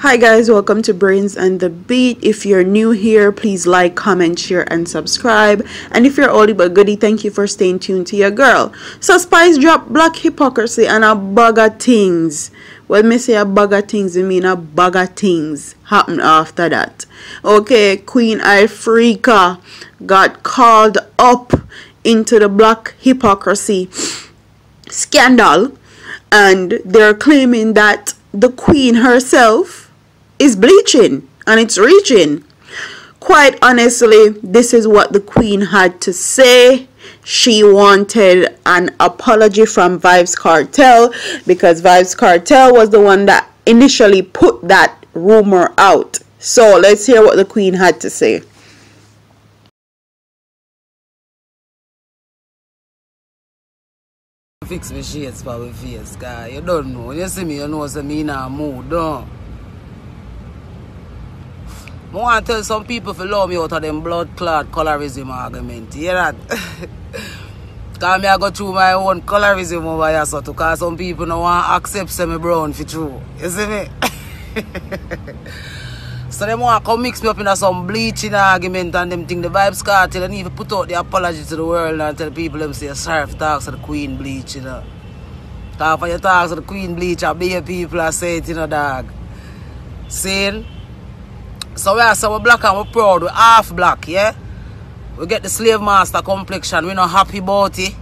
Hi guys, welcome to Brains and the Beat. If you're new here, please like, comment, share, and subscribe. And if you're oldie but goodie, thank you for staying tuned to your girl. So Spice dropped Black Hypocrisy and a bag of things. When me say a bag of things, I mean a bag of things happened after that. Okay, Queenifrica got called up into the Black Hypocrisy scandal, and they're claiming that the Queen herself is bleaching and it's reaching. Quite honestly, this is what the Queen had to say. She wanted an apology from Vybz Kartel because Vybz Kartel was the one that initially put that rumor out. So let's hear what the Queen had to say. Fix me shades for my face, guy. You don't know. When you see me, you know say me in a mood, don't. I want to tell some people to love me out of them blood clot colorism argument. You hear that? Because I go through my own colorism over here, so because some people don't want to accept semi brown for true. You see me? So they want to come mix me up in some bleaching argument and them think the Vybz Kartel and even put out the apology to the world and tell people them say sorry for talks to the Queen bleach, you know. Because when you talk to the Queen bleach, I be people are say it, you know, dog. Saying? So we are so we're black and we're proud, we're half black, yeah? We get the slave master complexion, we're not happy about it.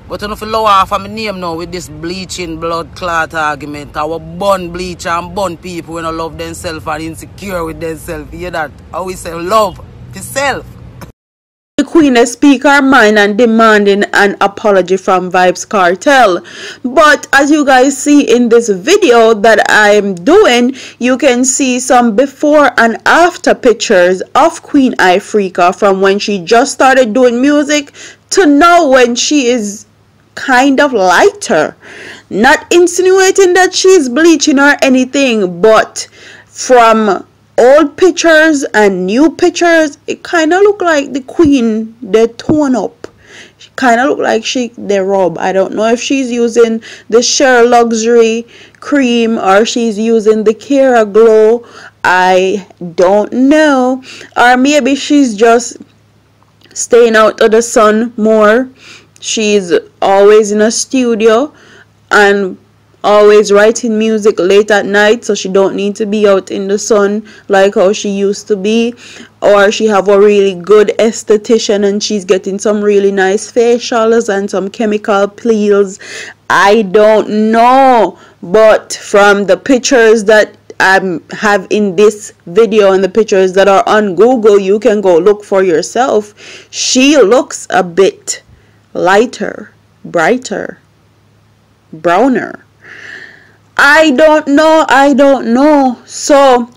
But enough to lower half of my name now with this bleaching blood clot argument. Because we burn bleach and burn people when they love themselves and insecure with themselves. You hear that? How we say love to self. The Queen has speak her mind and demanding an apology from Vybz Kartel. But as you guys see in this video that I'm doing, you can see some before and after pictures of Queenifrica from when she just started doing music to now when she is kind of lighter. Not insinuating that she's bleaching or anything, but from old pictures and new pictures, it kind of look like the Queen, they tone up. She kind of look like they rub. I don't know if she's using the Sheer Luxury cream or she's using the Kera Glow. I don't know. Or maybe she's just staying out of the sun more. She's always in a studio and always writing music late at night, so she don't need to be out in the sun like how she used to be. Or she have a really good esthetician and she's getting some really nice facials and some chemical peels. I don't know, but from the pictures that I have in this video and the pictures that are on Google, you can go look for yourself. She looks a bit lighter, brighter, browner. I don't know. So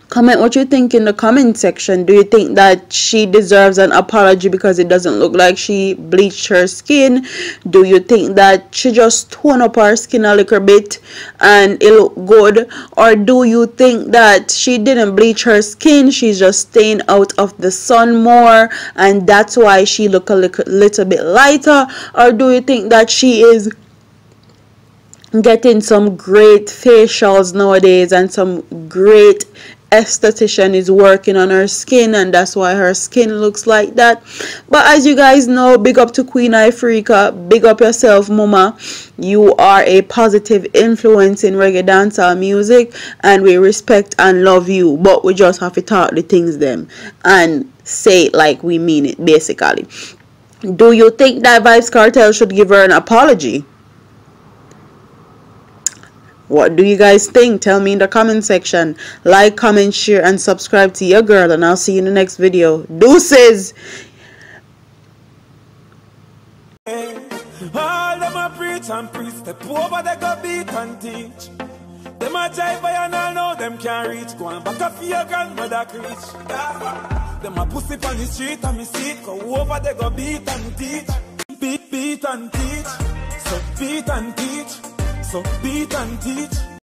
comment what you think in the comment section. Do you think that she deserves an apology because it doesn't look like she bleached her skin? Do you think that she just toned up her skin a little bit and it looked good? Or do you think that she didn't bleach her skin, she's just staying out of the sun more and that's why she look a little bit lighter? Or do you think that she is getting some great facials nowadays and some great esthetician is working on her skin and that's why her skin looks like that? But as you guys know, big up to Queenifrica, big up yourself, mama. You are a positive influence in reggae dancehall music and we respect and love you, but we just have to talk the things them and say it like we mean it, basically. Do you think that Vybz Kartel should give her an apology? What do you guys think? Tell me in the comment section. Like, comment, share, and subscribe to your girl. And I'll see you in the next video. Deuces! All them a preach and preach. Step over, they go beat and teach. Them a jive by and all know them can't reach. Go and back up for your grandmother preach. Them a pussy on the street and me see it. Go over, they go beat and teach. Beat and teach. So beat and teach. So beat and teach.